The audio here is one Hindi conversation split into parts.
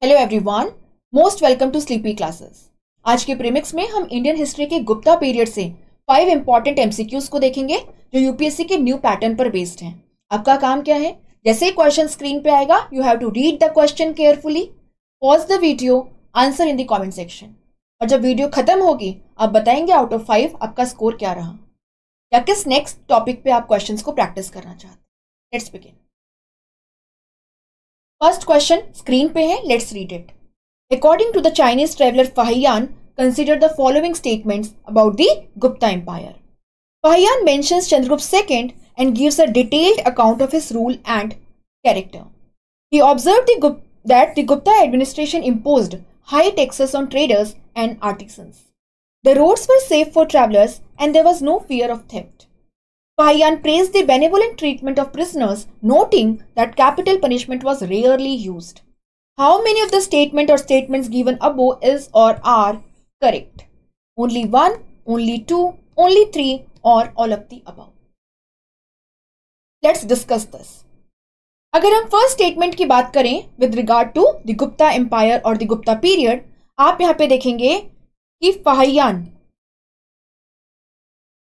Hello everyone, most welcome to sleepy classes. आज के प्रीमिक्स में हम इंडियन हिस्ट्री के गुप्ता पीरियड से 5 इंपॉर्टेंट एमसीक्यूज को देखेंगे जो यूपीएससी के न्यू पैटर्न पर बेस्ड हैं। आपका काम क्या है, जैसे ही क्वेश्चन स्क्रीन पे आएगा you have to read the question carefully, pause the video, answer in the comment section. और जब वीडियो खत्म होगी आप बताएंगे आउट ऑफ 5 आपका स्कोर क्या रहा या किस नेक्स्ट टॉपिक पे आप क्वेश्चंस को प्रैक्टिस करना चाहते हैं। Let's begin. First question screen पे है, let's read it. According to the Chinese traveller Fahien, consider the following statements about the Gupta Empire. Fahiyan mentions Chandragupta II and gives a detailed account of his rule and character. He observed that the Gupta administration imposed high taxes on traders and artisans. The roads were safe for travelers and there was no fear of theft. Fahiyan praised the benevolent treatment of prisoners, noting that capital punishment was rarely used. How many of the statements given above is or are correct? Only 1, only 2, only 3 or all of the above? Let's discuss this. अगर हम फर्स्ट स्टेटमेंट की बात करें with regard to the Gupta empire और द गुप्ता पीरियड, आप यहां पे देखेंगे कि फाहियान,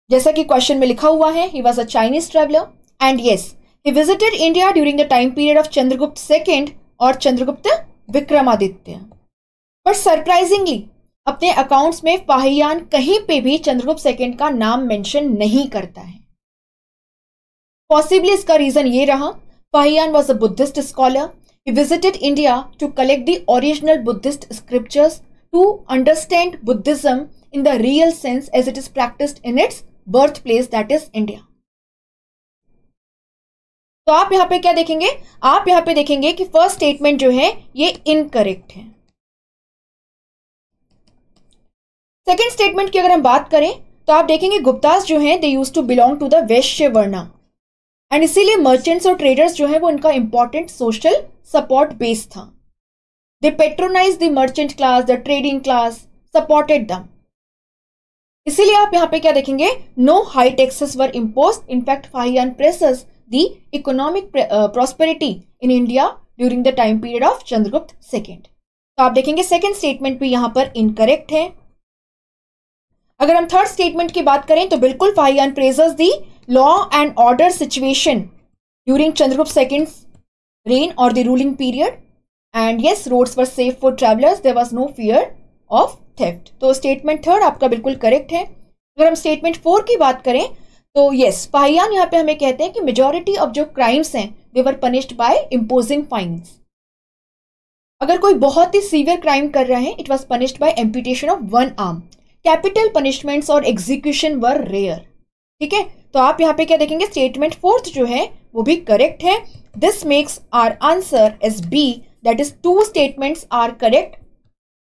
जैसा कि क्वेश्चन में लिखा हुआ है, he was a Chinese traveller and yes he visited India during the time period of Chandragupta second और चंद्रगुप्त विक्रमादित्य। पर सरप्राइजिंगली अपने अकाउंट्स में फाहियान कहीं पे भी चंद्रगुप्त सेकेंड का नाम मेंशन नहीं करता है। पॉसिबली इसका रीजन ये रहा, Fahien was a Buddhist scholar. He visited India to collect the original Buddhist scriptures to understand Buddhism in the real sense as it is practised in its birth place that is India. तो आप यहां पे क्या देखेंगे, आप यहां पे देखेंगे कि फर्स्ट स्टेटमेंट जो है ये इनकरेक्ट है। सेकेंड स्टेटमेंट की अगर हम बात करें तो आप देखेंगे गुप्तास जो हैं they used to belong to the Vaishya varna and इसीलिए मर्चेंट्स और ट्रेडर्स जो है वो उनका इंपॉर्टेंट सोशल सपोर्ट बेस था। They patronize the merchant class, the trading class supported them. इसीलिए आप यहां पे क्या देखेंगे, no high taxes were imposed. In fact Fahien praises the economic prosperity in India during the time period of Chandragupta second. तो आप देखेंगे सेकेंड स्टेटमेंट भी यहां पर इनकरेक्ट है। अगर हम थर्ड स्टेटमेंट की बात करें तो बिल्कुल Fahien praises the law and order situation during Chandragupta second's reign और the ruling period and yes roads were safe for travellers, there was no fear of theft. तो स्टेटमेंट थर्ड आपका बिल्कुल करेक्ट है। अगर हम स्टेटमेंट 4 की बात करें तो यस फाहियान यहाँ पे हमें कहते हैं कि मेजॉरिटी ऑफ जो क्राइम्स हैं दे were punished bye imposing fines. अगर कोई बहुत ही सीवियर क्राइम कर रहा है it was punished bye amputation of one arm. Capital punishments और एग्जीक्यूशन वर रेयर। ठीक है, तो आप यहाँ पे क्या देखेंगे, स्टेटमेंट 4 जो है वो भी करेक्ट है। This makes our answer as b, that is 2 statements are correct,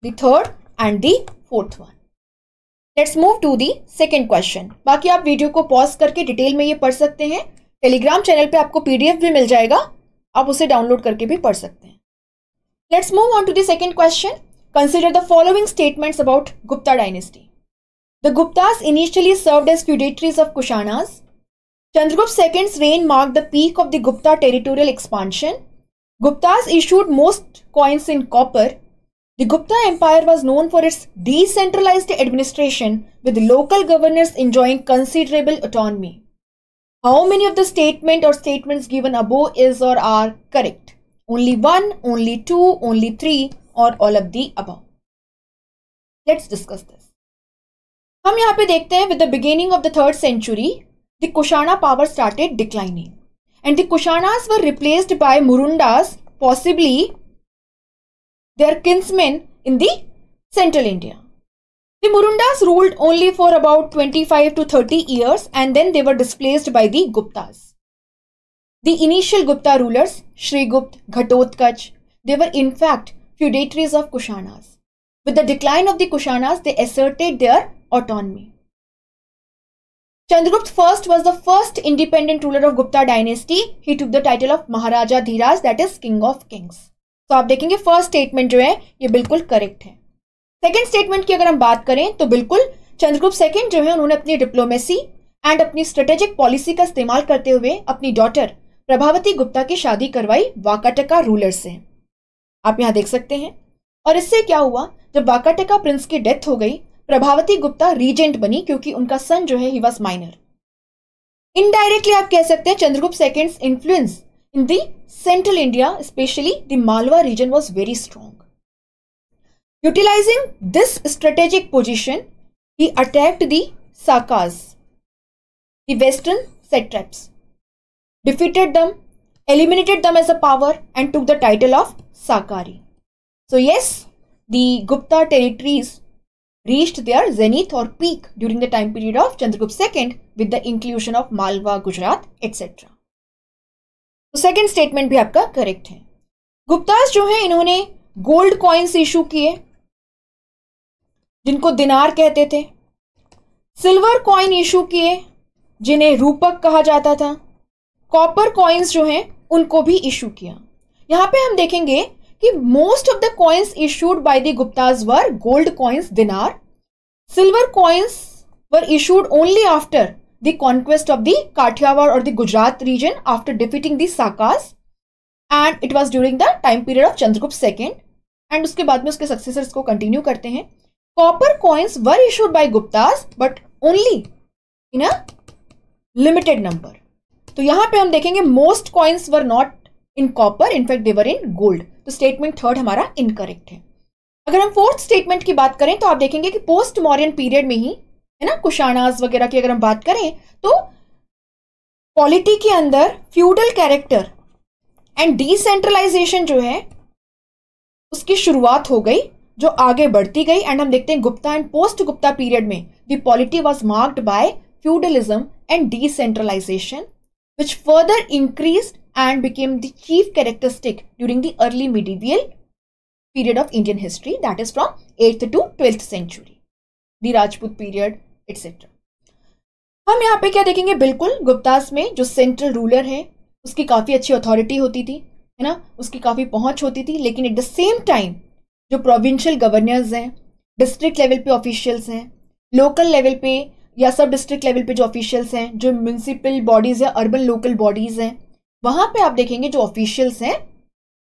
the third and the fourth one. Let's move to the second question. बाकी आप वीडियो को पॉज करके डिटेल में ये पढ़ सकते हैं। टेलीग्राम चैनल पे आपको पीडीएफ भी मिल जाएगा, आप उसे डाउनलोड करके भी पढ़ सकते हैं। Let's move on to the second question. Consider the following statements about Gupta dynasty. The Guptas initially served as feudatories of Kushanas. Chandragupta II's reign marked the peak of the Gupta territorial expansion. Guptas issued most coins in copper. The Gupta Empire was known for its decentralized administration, with local governors enjoying considerable autonomy. How many of the statements given above is or are correct? Only 1, only 2, only 3 or all of the above? Let's discuss this. हम यहाँ पे देखते हैं with the beginning of the 3rd century, the Kushana power started declining and the Kushanas were replaced by Murundas, possibly their kinsmen in the central India. The Murundas ruled only for about 25 to 30 years and then they were displaced by the Guptas. The initial Gupta rulers, Shrigupt, Ghatotkacha, they were in fact feudatories of Kushanas. With the decline of the Kushanas, they asserted their autonomy. Chandragupta I was the first independent ruler of Gupta dynasty. He took the title of Maharaja Dhiraj, that is King of Kings. तो आप देखेंगे फर्स्ट स्टेटमेंट जो है ये बिल्कुल करेक्ट है। सेकेंड स्टेटमेंट की अगर हम बात करें तो बिल्कुल चंद्रगुप्त सेकेंड जो है उन्होंने अपनी डिप्लोमेसी एंड अपनी स्ट्रेटेजिक पॉलिसी का इस्तेमाल करते हुए अपनी डॉटर प्रभावती गुप्ता की शादी करवाई वाकाटका रूलर से। आप यहां देख सकते हैं और इससे क्या हुआ, जब वाकाटका प्रिंस की डेथ हो गई, प्रभावती गुप्ता रीजेंट बनी क्योंकि उनका सन जो है ही वॉज माइनर। इनडायरेक्टली आप कह सकते हैं Chandragupta second's influence in the central India, specially the Malwa region, was very strong. Utilising this strategic position, he attacked the Sakas, the western satraps, defeated them, eliminated them as a power, and took the title of Sakari. So yes, the Gupta territories reached their zenith or peak during the time period of Chandragupta II with the inclusion of Malwa, Gujarat, etc. तो सेकेंड स्टेटमेंट भी आपका करेक्ट है। गुप्तास जो है इन्होंने गोल्ड कॉइन्स इशू किए जिनको दिनार कहते थे, सिल्वर कॉइन इशू किए जिन्हें रूपक कहा जाता था, कॉपर कॉइन्स जो हैं उनको भी इशू किया। यहां पे हम देखेंगे कि most of the coins issued by the Guptas were gold coins dinar, silver coins were issued only after the conquest of the Kathiawar और the Gujarat region after defeating the Sakas, and it was during the time period of Chandragupta second, and उसके बाद में उसके सक्सेसर्स को कंटिन्यू करते हैं। Copper coins were issued by Guptas but only in a limited number. तो यहां पे हम देखेंगे most coins were not in copper, in fact they were in gold. तो स्टेटमेंट थर्ड हमारा इनकरेक्ट है। अगर हम फोर्थ स्टेटमेंट की बात करें तो आप देखेंगे कि पोस्ट मॉडर्न पीरियड में ही, है ना, कुशाणास वगैरह की अगर हम बात करें तो पॉलिटी के अंदर फ्यूडल कैरेक्टर एंड डिसेंट्रलाइजेशन जो है उसकी शुरुआत हो गई, जो आगे बढ़ती गई। एंड हम देखते हैं Gupta and post Gupta period में the polity was marked by feudalism and decentralization which further increased and became the chief characteristic during the early medieval period of Indian history, that is from 8th to 12th century, the Rajput period etcetera. हम यहाँ पे क्या देखेंगे, बिल्कुल गुप्तास में जो सेंट्रल रूलर है उसकी काफी अच्छी अथॉरिटी होती थी, है ना, उसकी काफी पहुंच होती थी, लेकिन एट द सेम टाइम जो प्रोविंशियल गवर्नर्स हैं, डिस्ट्रिक्ट लेवल पे ऑफिशियल्स हैं, लोकल लेवल पे या सब डिस्ट्रिक्ट लेवल पे जो ऑफिशियल्स हैं, जो म्यूनिसिपल बॉडीज या अर्बन लोकल बॉडीज हैं, वहां पे आप देखेंगे जो ऑफिशियल्स हैं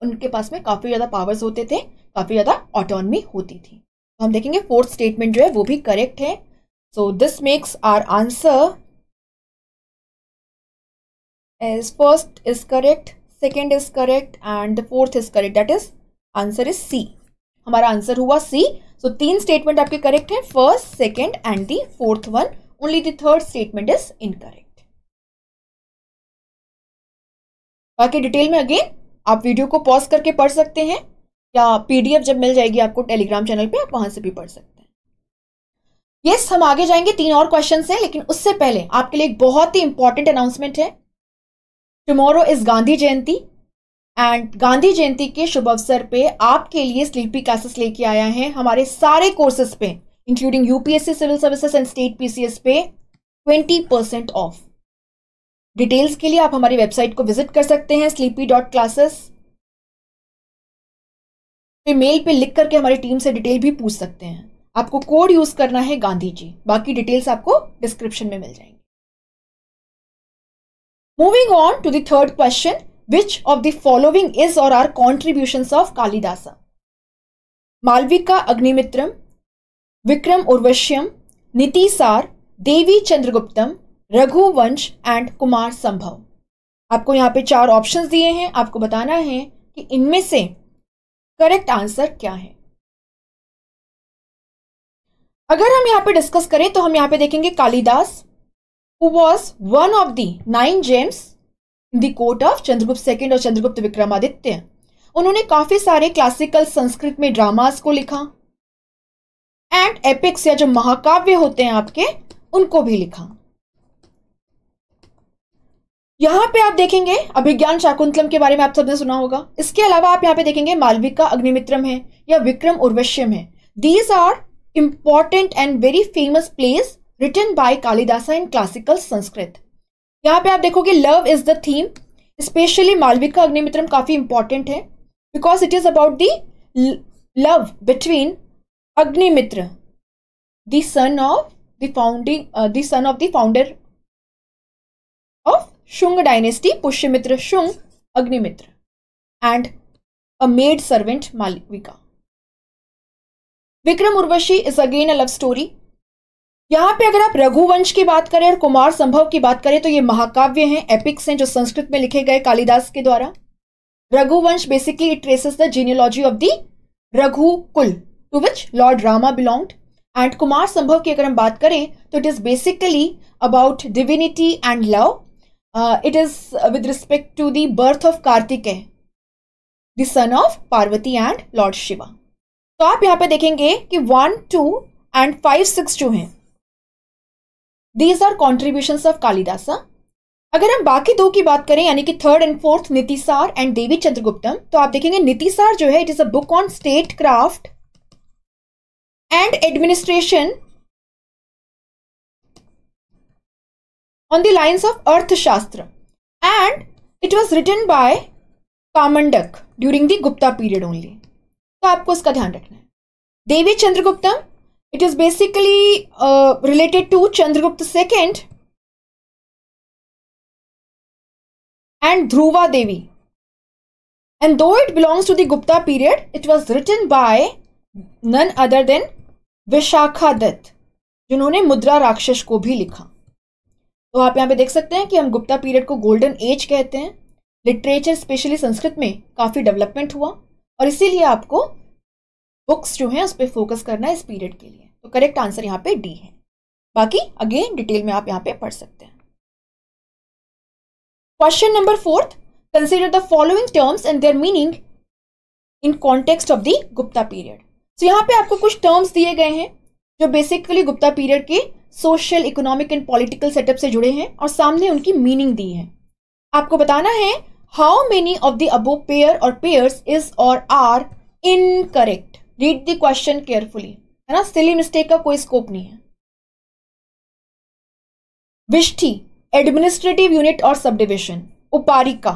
उनके पास में काफी ज्यादा पावर्स होते थे, काफी ज्यादा ऑटोनॉमी होती थी। तो हम देखेंगे फोर्थ स्टेटमेंट जो है वो भी करेक्ट है। So this makes our answer as first is correct, second is correct and the fourth is correct, that is answer is c. हमारा आंसर हुआ सी। सो तीन स्टेटमेंट आपके करेक्ट है, first, second and the fourth one, only the third statement is incorrect. बाकी डिटेल में अगेन आप वीडियो को पॉज करके पढ़ सकते हैं या पीडीएफ जब मिल जाएगी आपको टेलीग्राम चैनल पे आप वहां से भी पढ़ सकते हैं। यस, हम आगे जाएंगे, 3 और क्वेश्चन हैं, लेकिन उससे पहले आपके लिए एक बहुत ही इंपॉर्टेंट अनाउंसमेंट है। Tomorrow is Gandhi Jayanti and Gandhi Jayanti के शुभ अवसर पे आपके लिए स्लीपी क्लासेस लेके आया है हमारे सारे कोर्सेज पे including UPSC civil services and state PCS पे 20% ऑफ। डिटेल्स के लिए आप हमारी वेबसाइट को विजिट कर सकते हैं sleepy.classes पे मेल पे लिख करके हमारी टीम से डिटेल भी पूछ सकते हैं। आपको कोड यूज करना है गांधी जी, बाकी डिटेल्स आपको डिस्क्रिप्शन में मिल जाएंगे। Moving on to the third question, which of the following is or are contributions of Kalidasa? Malavika Agnimitram, Vikram Urvashiyam, Nitisara, Devi Chandraguptam, Raghuvansh and Kumar Sambhav. आपको यहां पे 4 ऑप्शंस दिए हैं, आपको बताना है कि इनमें से करेक्ट आंसर क्या है। अगर हम यहां पे डिस्कस करें तो हम यहां पे देखेंगे Kalidas, who was one of the 9 gems in the court of Chandragupta second और चंद्रगुप्त विक्रमादित्य। उन्होंने काफी सारे क्लासिकल संस्कृत में ड्रामास को लिखा एंड एपिक्स या जो महाकाव्य होते हैं आपके उनको भी लिखा। यहां पे आप देखेंगे अभिज्ञान शाकुंतलम के बारे में आप सबने सुना होगा। इसके अलावा आप यहां पे देखेंगे मालविका अग्निमित्रम है या विक्रम उर्वश्यम है। These are important and very famous plays written by Kalidasa in classical Sanskrit. यहां पे आप देखोगे love is the theme, especially Malavika Agnimitram काफी इंपॉर्टेंट है because it is about the love between Agnimitra the son of the founder of Shunga dynasty, Pushyamitra Shunga Agnimitra, and a maid servant Malavika. Vikram Urvashi is again a love story. यहां पे अगर आप रघुवंश की बात करें और कुमार संभव की बात करें तो ये महाकाव्य हैं, एपिक्स हैं जो संस्कृत में लिखे गए कालिदास के द्वारा। Raghuvansh basically it traces the genealogy of the Raghukul to which lord Rama belonged. And Kumar संभव की अगर हम बात करें तो it is basically about divinity and love. It is with respect to the birth of Kartikeya, the son of Parvati and lord Shiva. तो आप यहां पे देखेंगे कि 1, 2 एंड 5, 6 जो हैं these are contributions of Kalidasa. अगर हम बाकी दो की बात करें यानी कि 3rd and 4th नीतिसार एंड देवी चंद्रगुप्तम, तो आप देखेंगे नीतिसार जो है it is a book on statecraft and administration on the lines of Arthashastra and it was written by Kamandaka during the Gupta period only. तो आपको इसका ध्यान रखना है। देवी चंद्रगुप्तम it is basically related to Chandragupta II and Dhruva Devi, and though it belongs to the Gupta period, it was written by none other than Vishakha Dutt, जिन्होंने मुद्रा राक्षस को भी लिखा। तो आप यहाँ पे देख सकते हैं कि हम गुप्ता पीरियड को गोल्डन एज कहते हैं। लिटरेचर स्पेशली संस्कृत में काफी डेवलपमेंट हुआ और इसीलिए आपको बुक्स जो हैं उस पर फोकस करना है इस पीरियड के लिए। तो करेक्ट आंसर यहाँ पे डी है। बाकी अगेन डिटेल में आप यहाँ पे पढ़ सकते हैं। Question number 4, consider the following terms and there meaning in context of the Gupta period. तो यहाँ पे आपको कुछ टर्म्स दिए गए हैं जो बेसिकली गुप्ता पीरियड के social, economic and political setup से जुड़े हैं और सामने उनकी मीनिंग दी है। आपको बताना है how many of the above pair और पेयर्स इज और are incorrect. Read the question carefully, है ना, सिली मिस्टेक का कोई स्कोप नहीं है। विष्ठी एडमिनिस्ट्रेटिव यूनिट और subdivision, uparika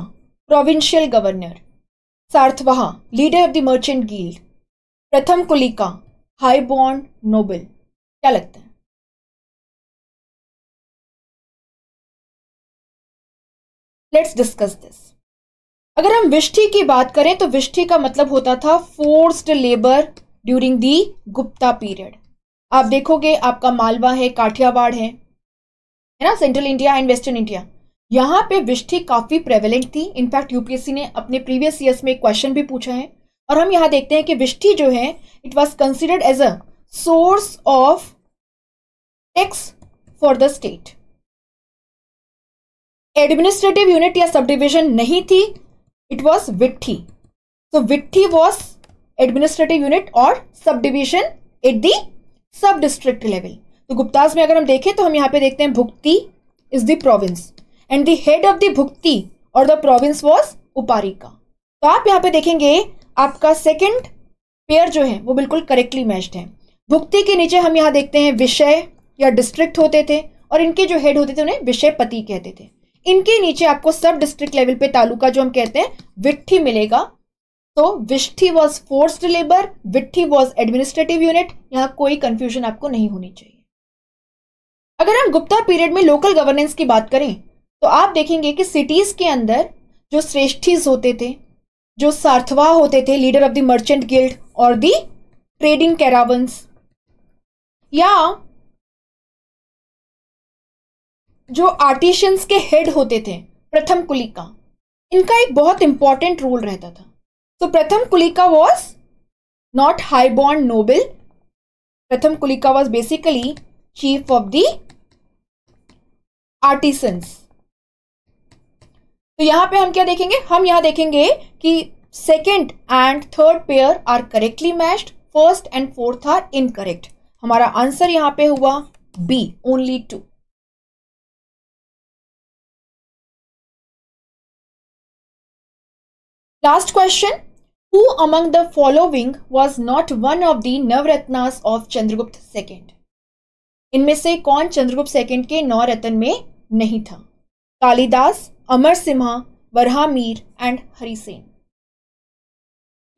provincial governor, sarthavaha leader of the merchant guild, prathama kulika high born noble. क्या लगता है? Let's discuss this. अगर हम विष्ठी की बात करें तो विष्ठी का मतलब होता था forced labour during the Gupta period. आप देखोगे आपका मालवा है, काठियावाड़ है ना, central India and western India, यहाँ पे विष्ठी काफी प्रेवेलेंट थी। इनफैक्ट यूपीएससी ने अपने प्रीवियस ईयर्स में एक क्वेश्चन भी पूछा है और हम यहाँ देखते हैं कि विष्ठी जो है it was considered as a source of tax for the state. Administrative unit या सब डिविजन नहीं थी, इट वॉज विट्ठी। तो विट्ठी वॉज एडमिनिस्ट्रेटिव यूनिट और सब डिविजन एट दी सब डिस्ट्रिक्ट लेवल। तो गुप्ताज में अगर हम देखें तो हम यहाँ पे देखते हैं bhukti is the province and the head of the bhukti और द प्रोविंस वॉज उपारिका। तो आप यहाँ पे देखेंगे आपका सेकंड पेयर जो है वो बिल्कुल करेक्टली मैच्ड है। भुक्ति के नीचे हम यहाँ देखते हैं विषय या डिस्ट्रिक्ट होते थे और इनके जो हेड होते थे उन्हें विषयपति कहते थे। इनके नीचे आपको सब डिस्ट्रिक्ट लेवल पे तालुका जो हम कहते हैं विट्ठी मिलेगा। तो vishti was forced labour, vitthi was administrative unit. यहां कोई कंफ्यूजन आपको नहीं होनी चाहिए। अगर हम गुप्ता पीरियड में लोकल गवर्नेंस की बात करें तो आप देखेंगे कि सिटीज के अंदर जो श्रेष्ठीज होते थे, जो सार्थवा होते थे leader of the merchant guild और द ट्रेडिंग कैरावंस, या जो आर्टिशियंस के हेड होते थे प्रथम कुलिका, इनका एक बहुत इंपॉर्टेंट रोल रहता था। तो prathama kulika was not high born noble, prathama kulika was basically chief of the artisans. तो यहां पे हम क्या देखेंगे, हम यहां देखेंगे कि second and third pair are correctly matched, first and fourth are incorrect. हमारा आंसर यहां पे हुआ b, only 2। Last question. Who among the following was not one of the Navratnas of Chandragupta II? इनमें से कौन चंद्रगुप्त सेकंड के 9 रत्न में नहीं था? कालिदास, अमर सिम्हा, वरहामीर एंड हरिसेन।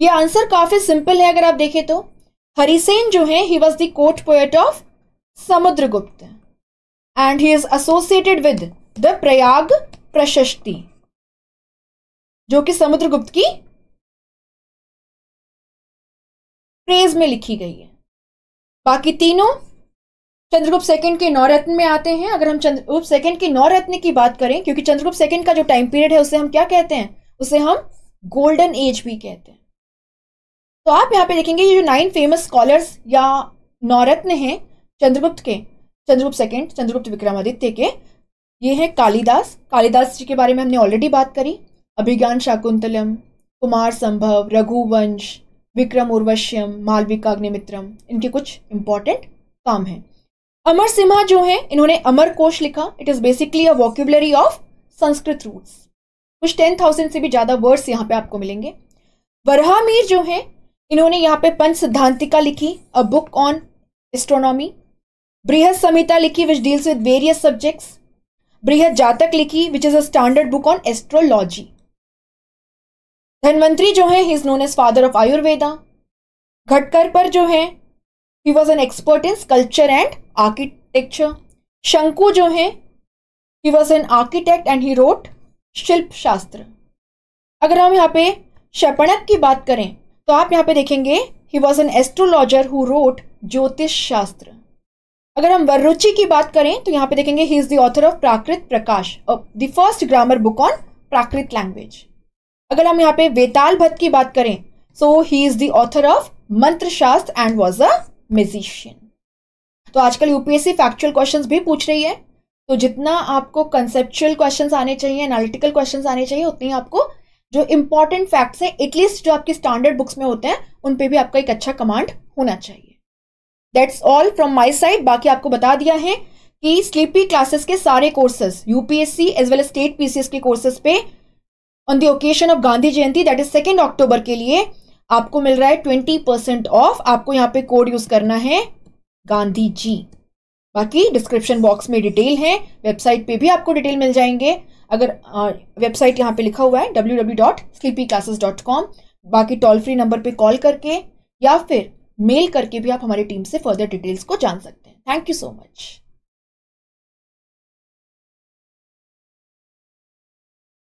ये आंसर काफी सिंपल है अगर आप देखें तो। हरिसेन जो है he was the court poet of Samudragupta and he is associated with the Prayag प्रशस्ति जो कि समुद्रगुप्त की प्रेज में लिखी गई है। बाकी तीनों चंद्रगुप्त सेकंड के नौरत्न में आते हैं। अगर हम चंद्रगुप्त सेकंड के नौरत्न की बात करें, क्योंकि चंद्रगुप्त सेकंड का जो टाइम पीरियड है उसे हम क्या कहते हैं, उसे हम गोल्डन एज भी कहते हैं। तो आप यहाँ पे देखेंगे ये जो 9 फेमस स्कॉलर्स या नौरत्न हैं चंद्रगुप्त के, चंद्रगुप्त सेकंड, चंद्रगुप्त विक्रमादित्य के, ये हैं कालिदास। कालिदास जी के बारे में हमने ऑलरेडी बात करी। अभिज्ञान शाकुंतलम, कुमार संभव, रघुवंश, विक्रम उर्वश्यम, मालविका अग्निमित्रम, इनके कुछ इंपॉर्टेंट काम हैं। अमर सिम्हा जो है, इन्होंने अमर कोश लिखा। It is basically a vocabulary of Sanskrit roots. कुछ 10,000 से भी ज्यादा वर्ड्स यहाँ पे आपको मिलेंगे। वराहमिहिर जो है, इन्होंने यहाँ पे पंच सिद्धांतिका लिखी, अ book on astronomy. Brihat Samhita लिखी which deals with various subjects. Brihat Jataka लिखी which is a standard book on astrology. Dhanvantari जो है, he is known as father of Ayurveda. Ghatakarpara जो है, he was an expert in sculpture and architecture. Shanku जो है, he was an architect and he wrote Shilpa Shastra. अगर हम यहाँ पे शपणक की बात करें तो आप यहाँ पे देखेंगे ही was an astrologer who wrote ज्योतिष शास्त्र। अगर हम वररुचि की बात करें तो यहाँ पे देखेंगे he is the author of Prakrita Prakash, the first grammar book on Prakrit language. अगर हम यहाँ पे वेताल भट्ट की बात करें, so he is the author of Mantra Shastra and was a musician. तो आजकल यूपीएससी फैक्चुअल क्वेश्चंस भी पूछ रही है, तो जितना आपको कंसेप्चुअल क्वेश्चंस आने चाहिए, एनालिटिकल क्वेश्चंस आने चाहिए, उतनी आपको जो इंपॉर्टेंट फैक्ट्स हैं, एटलीस्ट जो आपकी स्टैंडर्ड बुक्स में होते हैं, उन पे भी आपका एक अच्छा कमांड होना चाहिए। That's all from my side. बाकी आपको बता दिया है कि स्लीपी क्लासेस के सारे courses UPSC as well as state PCS के कोर्सेज पे on the occasion of Gandhi Jayanti, that is 2 October के लिए आपको मिल रहा है 20% ऑफ। आपको यहाँ पे कोड यूज करना है गांधी जी। बाकी डिस्क्रिप्शन बॉक्स में डिटेल है, वेबसाइट पे भी आपको डिटेल मिल जाएंगे। अगर वेबसाइट यहाँ पे लिखा हुआ है www.sleepyclasses.com। बाकी टोल फ्री नंबर पे कॉल करके या फिर मेल करके भी आप हमारी टीम से फर्दर डिटेल्स को जान सकते हैं। Thank you so much.